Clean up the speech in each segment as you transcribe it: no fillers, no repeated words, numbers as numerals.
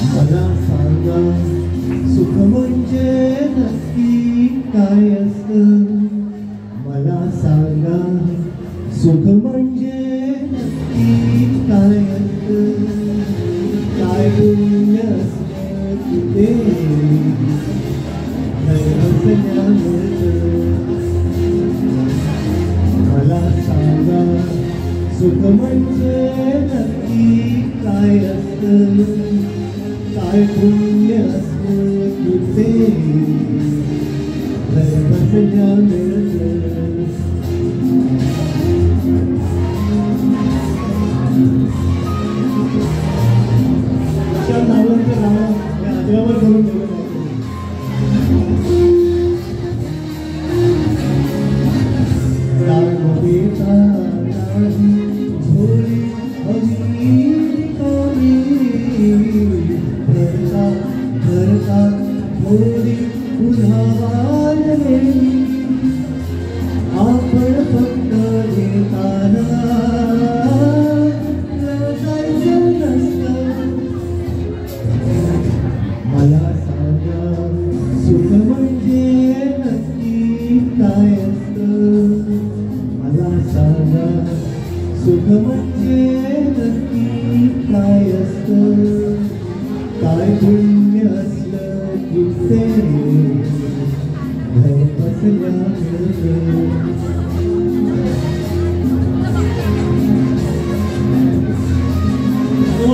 मला सांगा सुख म्हणजे नक्की काय असतं. मला सांगा सुख म्हणजे नक्की काय असतं. काय पुण्य असतं ते हसण्या मिळतं. मला सांगा सुख म्हणजे नक्की काय असतं. काय पुण्य असतं की ते बसल्या मिळतं. अशा नावांचं नाव या आजरावर करून ठेवलं आपण फक्त घेताना जायचं नसतं. मला सांगा सुख म्हणजे नक्की काय असतं. मला सांगा सुख म्हणजे नक्की काय असतं. काय पुण्य असलं की ते घर बसल्या मिळतं.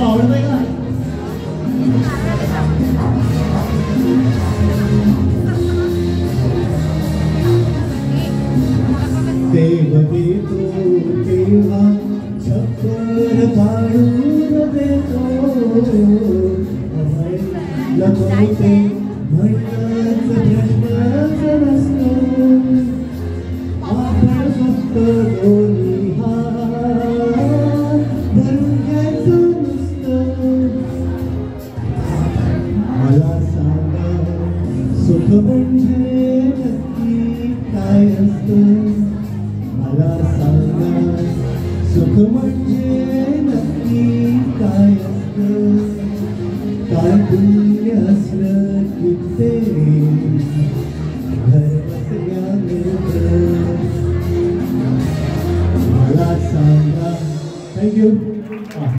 आवडतंय का? देव देतो तेव्हा छप्पर पाडून देतो. लपवते